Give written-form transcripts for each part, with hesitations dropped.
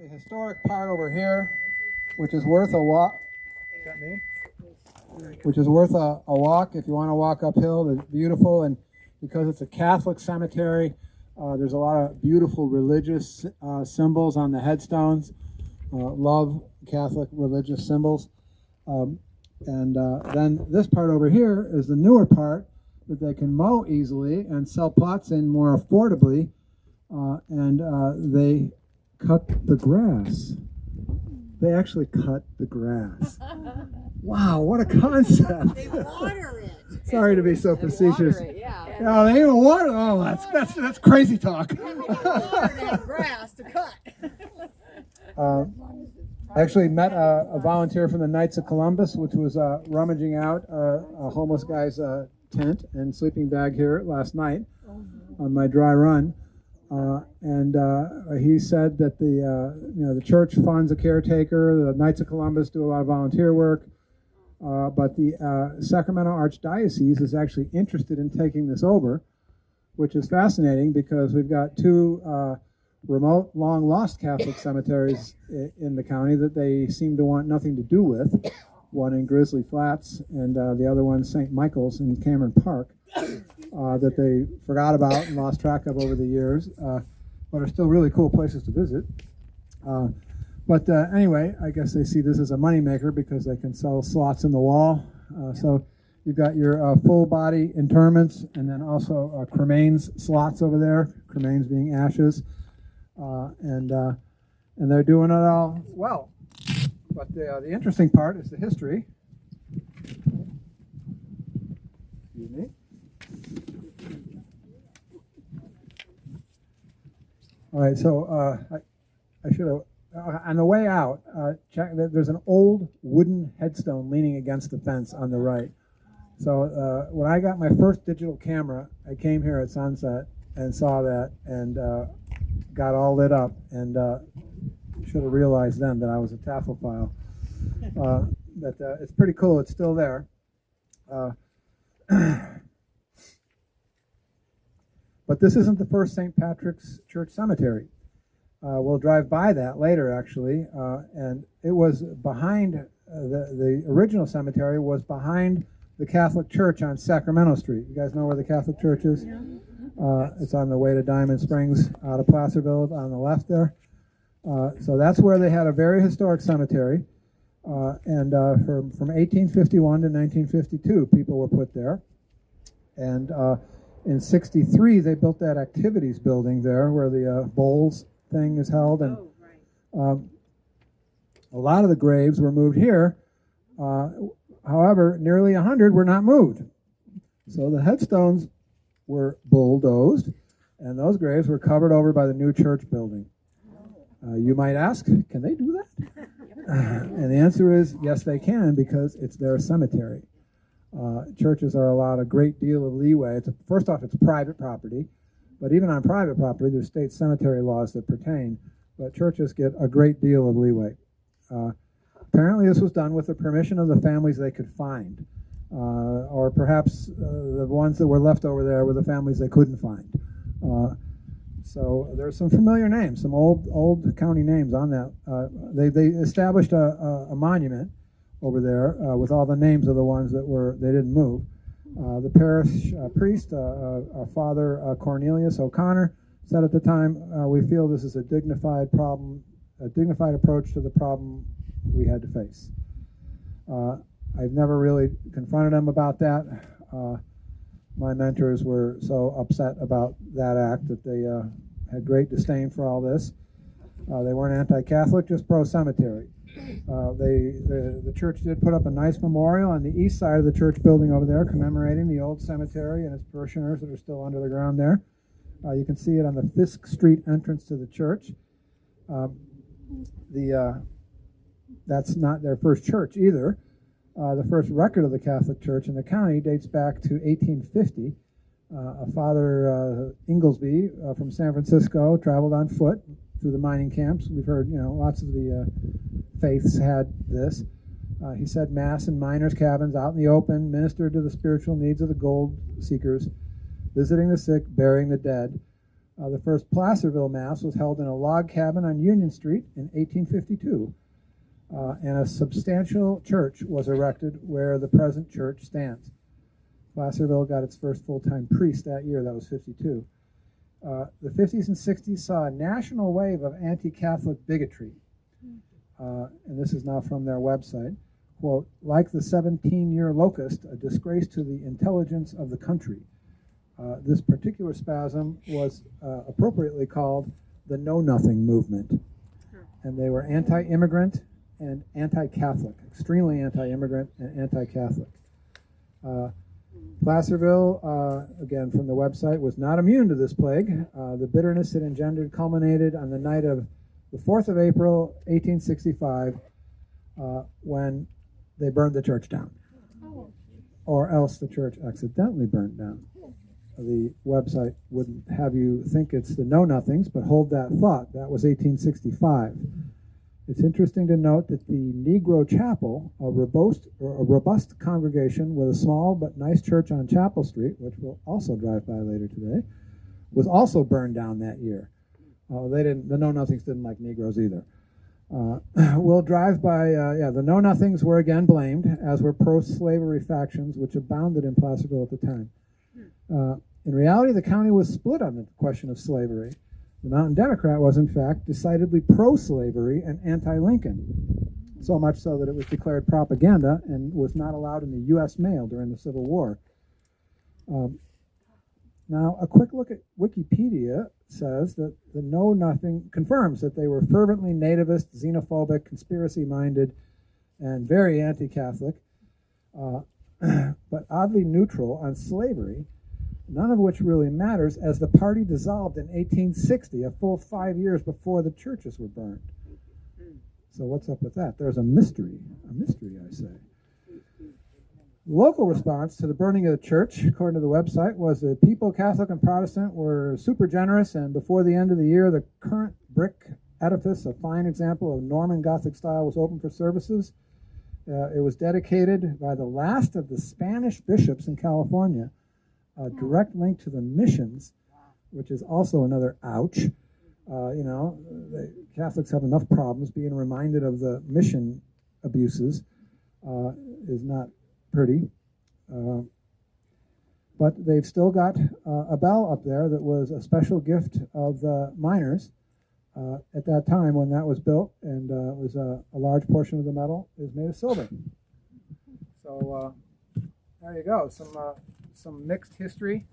The historic part over here, which is worth a walk. Is that me? Which is worth a walk if you want to walk uphill. It's beautiful, and because it's a Catholic cemetery, there's a lot of beautiful religious symbols on the headstones. Love Catholic religious symbols. Then this part over here is the newer part that they can mow easily and sell plots in more affordably. They cut the grass. They actually cut the grass. Wow, what a concept! They water it. Sorry to be so facetious. Water it, yeah. No, they don't water. Oh, that's crazy talk. They water that grass to cut. I actually met a volunteer from the Knights of Columbus, which was rummaging out a homeless guy's tent and sleeping bag here last night on my dry run. He said that the church funds a caretaker. The Knights of Columbus do a lot of volunteer work, but the Sacramento Archdiocese is actually interested in taking this over, which is fascinating because we've got two remote, long-lost Catholic cemeteries in the county that they seem to want nothing to do with. One in Grizzly Flats, and the other one St. Michael's in Cameron Park. That they forgot about and lost track of over the years, but are still really cool places to visit. Anyway, I guess they see this as a moneymaker because they can sell slots in the wall. So you've got your full body interments and then also cremains slots over there, cremains being ashes. And they're doing it all well. But the interesting part is the history. Excuse me. All right, so I should have, on the way out, there's an old wooden headstone leaning against the fence on the right. So when I got my first digital camera, I came here at sunset and saw that and got all lit up and should have realized then that I was a taphophile. It's pretty cool, it's still there. But this isn't the first St. Patrick's Church Cemetery. We'll drive by that later, actually. And it was behind, the original cemetery was behind the Catholic Church on Sacramento Street. You guys know where the Catholic Church is? It's on the way to Diamond Springs out of Placerville on the left there. So that's where they had a very historic cemetery. From 1851 to 1952, people were put there. And in '63, they built that activities building there where the bowls thing is held. And a lot of the graves were moved here. However, nearly 100 were not moved. So the headstones were bulldozed, and those graves were covered over by the new church building. You might ask, can they do that? And the answer is yes, they can, because it's their cemetery. Churches are allowed a great deal of leeway. First off, it's private property, but even on private property, there's state cemetery laws that pertain, but churches get a great deal of leeway. Apparently, this was done with the permission of the families they could find, or perhaps the ones that were left over there were the families they couldn't find. So there's some familiar names, some old county names on that. They established a monument over there with all the names of the ones that they didn't move. The parish priest, Father Cornelius O'Connor, said at the time, "We feel this is a dignified approach to the problem we had to face." I've never really confronted him about that. My mentors were so upset about that act that they had great disdain for all this. They weren't anti-Catholic, just pro-cemetery. The church did put up a nice memorial on the east side of the church building over there, commemorating the old cemetery and its parishioners that are still under the ground there. You can see it on the Fisk Street entrance to the church. That's not their first church either. The first record of the Catholic Church in the county dates back to 1850. Father Inglesby from San Francisco traveled on foot through the mining camps. We've heard, lots of the faiths had this. He said Mass in miners' cabins out in the open, ministered to the spiritual needs of the gold seekers, visiting the sick, burying the dead. The first Placerville Mass was held in a log cabin on Union Street in 1852, and a substantial church was erected where the present church stands. Placerville got its first full-time priest that year. That was 52. The 50s and 60s saw a national wave of anti-Catholic bigotry. And this is now from their website. Quote, like the 17-year locust, a disgrace to the intelligence of the country. This particular spasm was appropriately called the Know Nothing movement. And they were anti-immigrant and anti-Catholic, extremely anti-immigrant and anti-Catholic. Placerville, again from the website, was not immune to this plague. The bitterness it engendered culminated on the night of the 4th of April, 1865, when they burned the church down. Or else the church accidentally burned down. The website wouldn't have you think it's the know-nothings, but hold that thought. That was 1865. It's interesting to note that the Negro Chapel, a robust congregation with a small but nice church on Chapel Street, which we'll also drive by later today, was also burned down that year. The Know-Nothings didn't like Negroes either. We'll drive by, the Know-Nothings were again blamed, as were pro-slavery factions, which abounded in Placerville at the time. In reality, the county was split on the question of slavery. The Mountain Democrat was, in fact, decidedly pro-slavery and anti-Lincoln, so much so that it was declared propaganda and was not allowed in the U.S. mail during the Civil War. Now, a quick look at Wikipedia says that the Know Nothing confirms that they were fervently nativist, xenophobic, conspiracy-minded, and very anti-Catholic, but oddly neutral on slavery, none of which really matters, as the party dissolved in 1860, a full 5 years before the churches were burned. So what's up with that? There's a mystery, I say. Local response to the burning of the church, according to the website, was that people, Catholic and Protestant, were super generous, and before the end of the year, the current brick edifice, a fine example of Norman Gothic style, was open for services. It was dedicated by the last of the Spanish bishops in California, a direct link to the missions, which is also another ouch. The Catholics have enough problems. Being reminded of the mission abuses is not pretty. But they've still got a bell up there that was a special gift of the miners at that time when that was built, and it was a large portion of the metal is made of silver. So there you go. Some mixed history,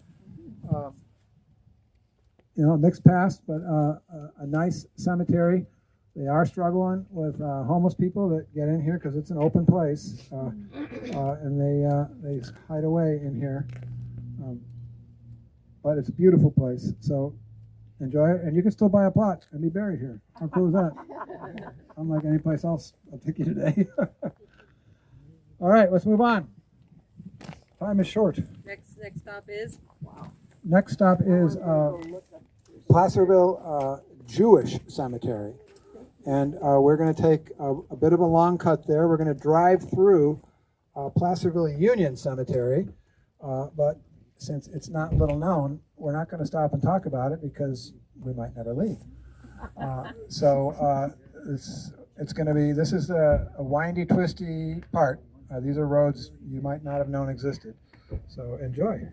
mixed past, but a nice cemetery. They are struggling with homeless people that get in here because it's an open place, and they hide away in here. But it's a beautiful place, so enjoy it. And you can still buy a plot and be buried here. How cool is that? Unlike any place else I'll take you today. All right, let's move on. Time is short. Next stop is? Next stop is Placerville Jewish Cemetery. And we're going to take a bit of a long cut there. We're going to drive through Placerville Union Cemetery. But since it's not little known, we're not going to stop and talk about it because we might never leave. It's going to be, this is a windy, twisty part. These are roads you might not have known existed. So enjoy.